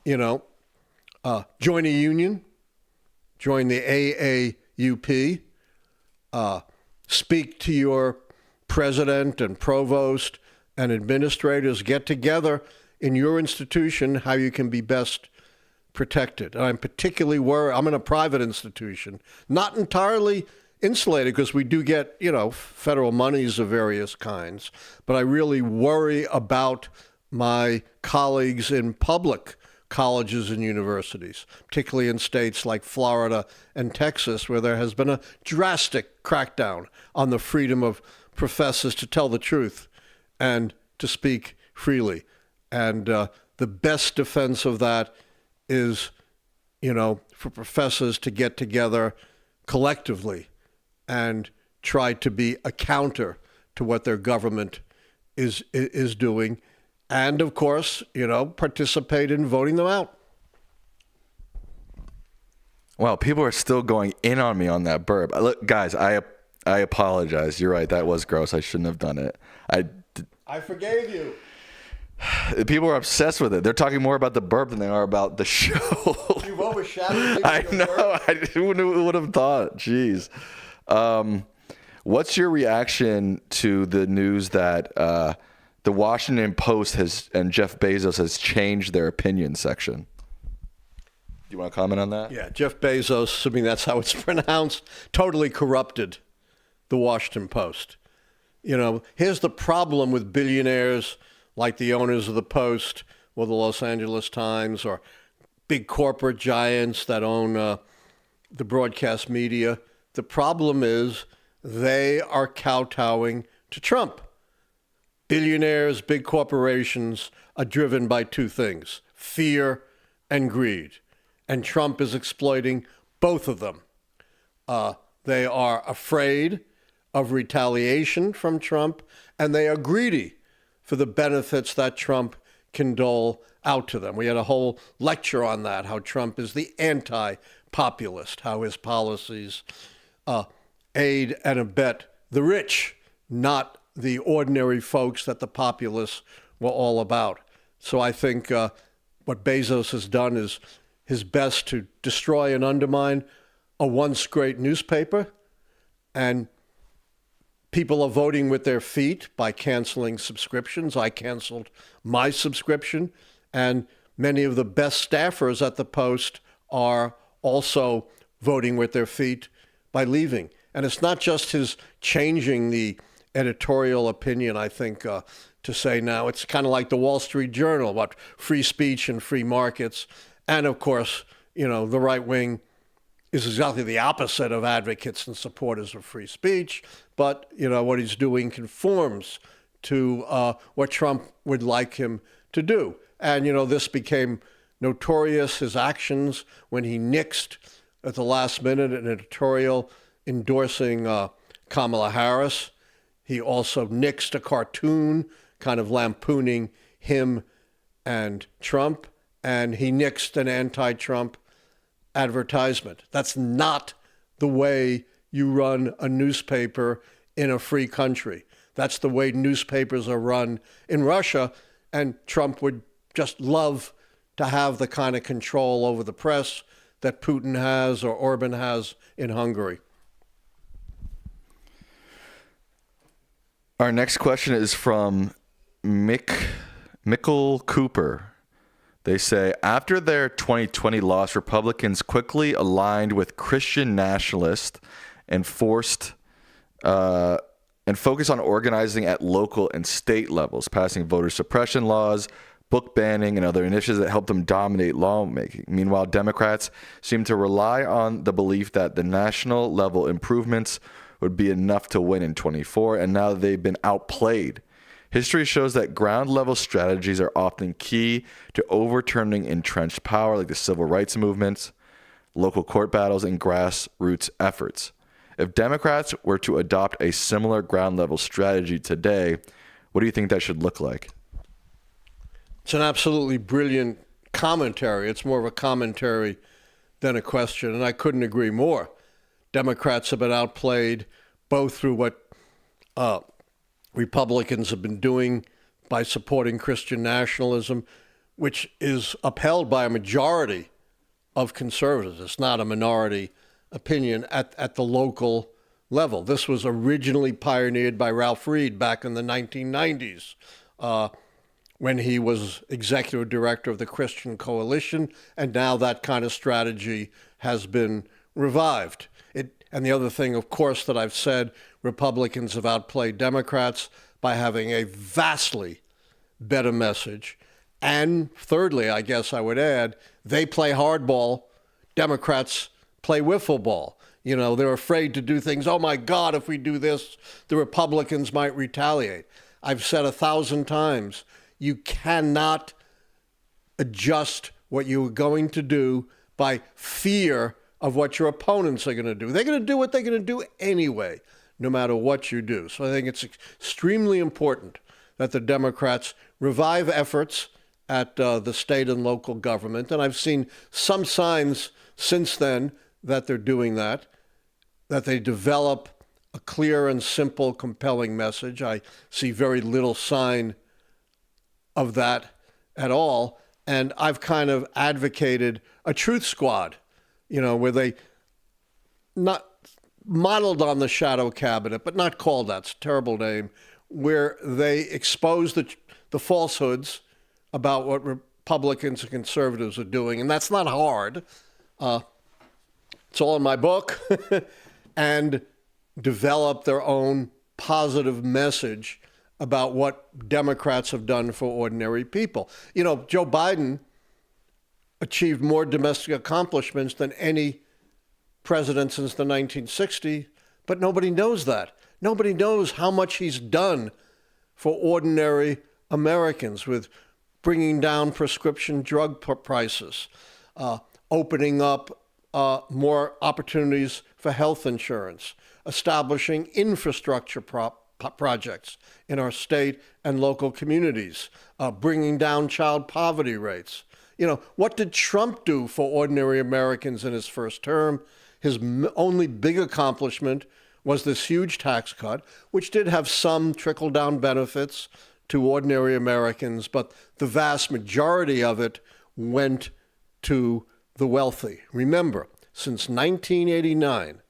join a union, join the AAUP, speak to your president and provost and administrators, get together in your institution how you can be best protected. And I'm particularly worried. I'm in a private institution, not entirely insulated because we do get, federal monies of various kinds. But I really worry about my colleagues in public colleges and universities, particularly in states like Florida and Texas, where there has been a drastic crackdown on the freedom of professors to tell the truth and to speak freely. And the best defense of that is, for professors to get together collectively and try to be a counter to what their government is doing. And of course, participate in voting them out. Well, people are still going in on me on that burp. Look, guys, I apologize. You're right. That was gross. I shouldn't have done it. I forgave you. People are obsessed with it. They're talking more about the burp than they are about the show. You've overshadowed me. I know. Who would have thought? Jeez. What's your reaction to the news that the Washington Post and Jeff Bezos has changed their opinion section? Do you want to comment on that? Yeah, Jeff Bezos, assuming that's how it's pronounced, totally corrupted the Washington Post. Here's the problem with billionaires like the owners of the Post or the Los Angeles Times, or big corporate giants that own the broadcast media. The problem is they are kowtowing to Trump. Billionaires, big corporations are driven by two things: fear and greed. And Trump is exploiting both of them. They are afraid of retaliation from Trump, and they are greedy for the benefits that Trump can dole out to them. We had a whole lecture on that, how Trump is the anti-populist, how his policies aid and abet the rich, not the ordinary folks that the populists were all about. So I think what Bezos has done is his best to destroy and undermine a once great newspaper, and people are voting with their feet by canceling subscriptions. I canceled my subscription, and many of the best staffers at the Post are also voting with their feet by leaving. And it's not just his changing the editorial opinion, I think, to say now. It's kind of like the Wall Street Journal about free speech and free markets. And of course, the right wing is exactly the opposite of advocates and supporters of free speech. But, what he's doing conforms to what Trump would like him to do. And, this became notorious, his actions when he nixed at the last minute an editorial endorsing Kamala Harris. He also nixed a cartoon kind of lampooning him and Trump, and he nixed an anti-Trump advertisement. That's not the way you run a newspaper in a free country. That's the way newspapers are run in Russia, and Trump would just love to have the kind of control over the press that Putin has or Orban has in Hungary. Our next question is from Mickle Cooper. They say, after their 2020 loss, Republicans quickly aligned with Christian nationalists and focused on organizing at local and state levels, passing voter suppression laws, book banning, and other initiatives that helped them dominate lawmaking. Meanwhile, Democrats seem to rely on the belief that the national level improvements would be enough to win in 24, and now they've been outplayed. History shows that ground-level strategies are often key to overturning entrenched power, like the civil rights movements, local court battles, and grassroots efforts. If Democrats were to adopt a similar ground-level strategy today, what do you think that should look like? It's an absolutely brilliant commentary. It's more of a commentary than a question, and I couldn't agree more. Democrats have been outplayed both through what Republicans have been doing by supporting Christian nationalism, which is upheld by a majority of conservatives. It's not a minority opinion at the local level. This was originally pioneered by Ralph Reed back in the 1990s when he was executive director of the Christian Coalition, and now that kind of strategy has been revived. And the other thing, of course, that I've said, Republicans have outplayed Democrats by having a vastly better message. And thirdly, I guess I would add, they play hardball. Democrats play wiffle ball. They're afraid to do things. Oh, my God, if we do this, the Republicans might retaliate. I've said 1,000 times, you cannot adjust what you're going to do by fear of what your opponents are going to do. They're going to do what they're going to do anyway, no matter what you do. So I think it's extremely important that the Democrats revive efforts at the state and local government. And I've seen some signs since then that they're doing that they develop a clear and simple, compelling message. I see very little sign of that at all. And I've kind of advocated a truth squad, where they not modeled on the shadow cabinet, but not called that. It's a terrible name, where they expose the falsehoods about what Republicans and conservatives are doing. And that's not hard. It's all in my book. And develop their own positive message about what Democrats have done for ordinary people. Joe Biden achieved more domestic accomplishments than any president since the 1960s, but nobody knows that. Nobody knows how much he's done for ordinary Americans with bringing down prescription drug prices, opening up more opportunities for health insurance, establishing infrastructure projects in our state and local communities, bringing down child poverty rates. What did Trump do for ordinary Americans in his first term? His only big accomplishment was this huge tax cut, which did have some trickle-down benefits to ordinary Americans, but the vast majority of it went to the wealthy. Remember, since 1989,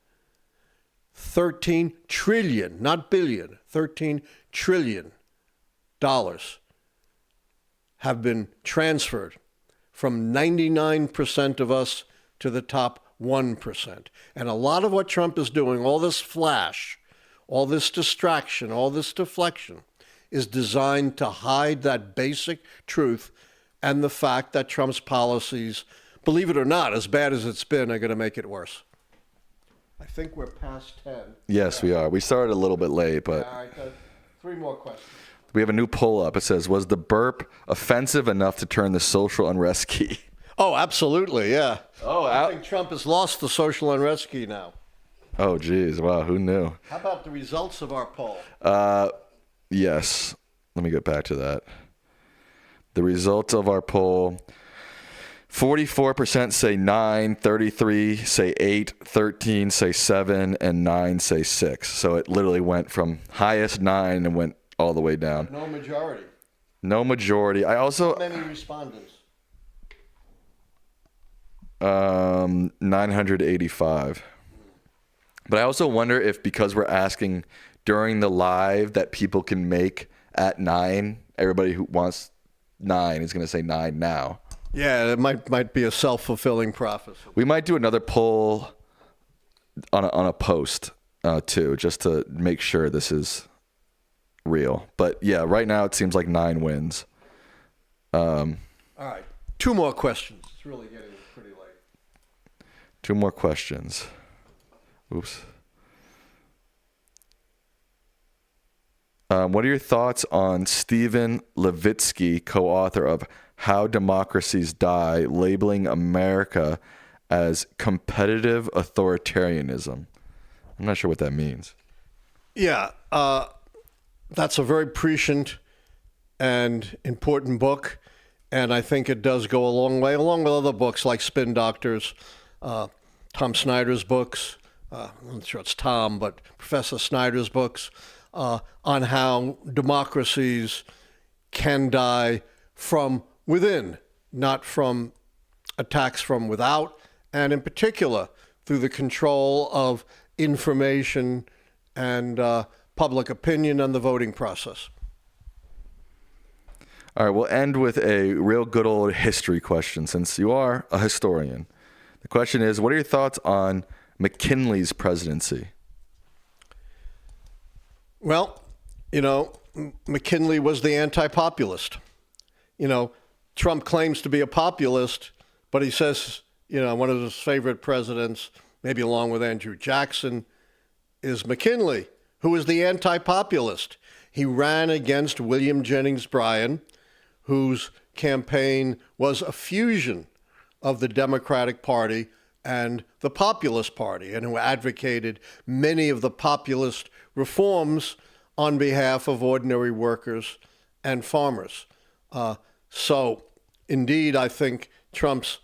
13 trillion, not billion, $13 trillion have been transferred from 99% of us to the top 1%. And a lot of what Trump is doing, all this flash, all this distraction, all this deflection, is designed to hide that basic truth and the fact that Trump's policies, believe it or not, as bad as it's been, are going to make it worse. I think we're past 10. Yes, we are. We started a little bit late, but... All right, 3 more questions. We have a new poll up. It says, was the burp offensive enough to turn the social unrest key? Oh, absolutely, yeah. Oh, I think Trump has lost the social unrest key now. Oh, geez. Wow, who knew? How about the results of our poll? Yes. Let me get back to that. The results of our poll, 44% say 9, 33 say 8, 13 say 7, and 9 say 6. So it literally went from highest 9 and went all the way down. No majority. No majority. I also... How many respondents? 985. But I also wonder if because we're asking during the live that people can make at 9, everybody who wants 9 is going to say 9 now. Yeah, it might be a self-fulfilling prophecy. We might do another poll on a post too, just to make sure this is real. But yeah, right now it seems like 9 wins. All right, 2 more questions. It's really getting pretty late. 2 more questions. Oops. What are your thoughts on Stephen Levitsky, co-author of How Democracies Die, labeling America as competitive authoritarianism? I'm not sure what that means. Yeah, that's a very prescient and important book, and I think it does go a long way, along with other books like Spin Doctors, Tom Snyder's books. I'm not sure it's Tom, but Professor Snyder's books on how democracies can die from within, not from attacks from without, and in particular through the control of information and public opinion and the voting process. All right, we'll end with a real good old history question, since you are a historian. The question is, what are your thoughts on McKinley's presidency? Well, McKinley was the anti-populist. Trump claims to be a populist, but he says, one of his favorite presidents, maybe along with Andrew Jackson, is McKinley, who is the anti-populist. He ran against William Jennings Bryan, whose campaign was a fusion of the Democratic Party and the Populist Party, and who advocated many of the populist reforms on behalf of ordinary workers and farmers. So, indeed, I think Trump's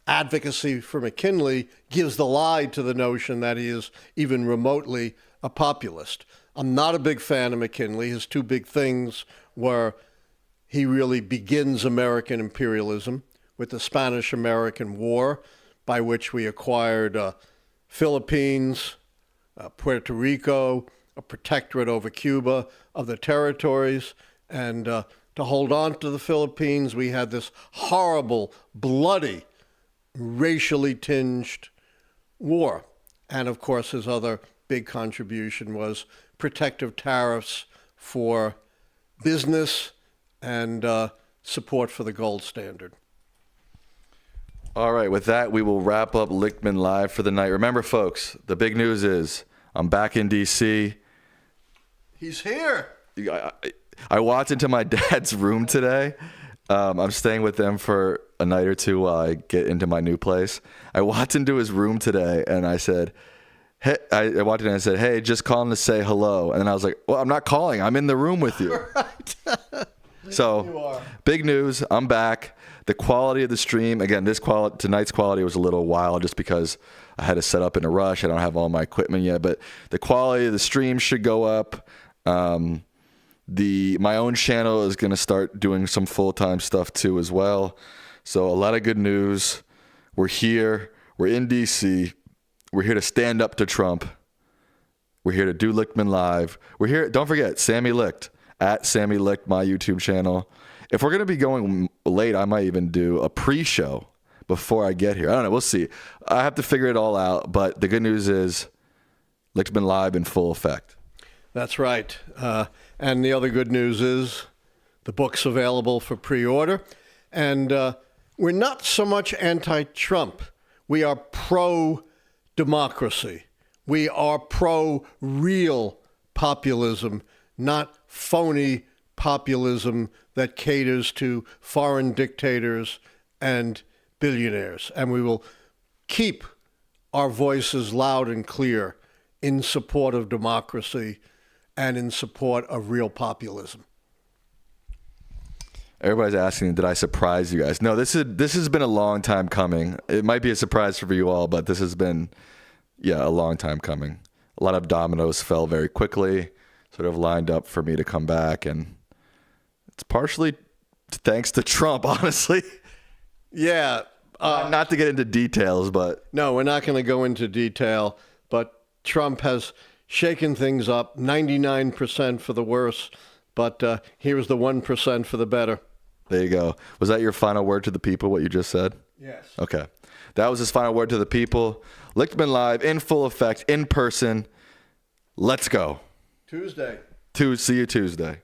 advocacy for McKinley gives the lie to the notion that he is even remotely a populist. I'm not a big fan of McKinley. His 2 big things were he really begins American imperialism with the Spanish-American War, by which we acquired Philippines, Puerto Rico, a protectorate over Cuba of the territories, and to hold on to the Philippines, we had this horrible, bloody, racially tinged war. And of course, his other big contribution was protective tariffs for business and support for the gold standard. All right, with that, we will wrap up Lichtman Live for the night. Remember, folks, the big news is I'm back in D.C. He's here. I walked into my dad's room today. I'm staying with them for a night or two while I get into my new place. I walked into his room today, and I said, hey, I walked in and I said, hey, just calling to say hello. And then I was like, well, I'm not calling. I'm in the room with you. Right. So big news. I'm back. The quality of the stream, again, tonight's quality was a little wild just because I had to set up in a rush. I don't have all my equipment yet, but the quality of the stream should go up. My own channel is going to start doing some full-time stuff too as well. So a lot of good news. We're here. We're in DC. We're here to stand up to Trump. We're here to do Lichtman Live. We're here. Don't forget, Sammy Licht, at Sammy Licht, my YouTube channel. If we're going to be going late, I might even do a pre-show before I get here. I don't know. We'll see. I have to figure it all out. But the good news is Lichtman Live in full effect. That's right. And the other good news is the book's available for pre-order. And we're not so much anti-Trump. We are pro-democracy. We are pro-real populism, not phony populism that caters to foreign dictators and billionaires. And we will keep our voices loud and clear in support of democracy and in support of real populism. Everybody's asking, did I surprise you guys? No, this has been a long time coming. It might be a surprise for you all, but this has been, a long time coming. A lot of dominoes fell very quickly, sort of lined up for me to come back, and it's partially thanks to Trump, honestly. Yeah. Not to get into details, but... No, we're not going to go into detail, but Trump has shaken things up, 99% for the worse, but here's the 1% for the better. There you go. Was that your final word to the people, what you just said? Yes. Okay. That was his final word to the people. Lichtman Live, in full effect, in person. Let's go. Tuesday. See you Tuesday.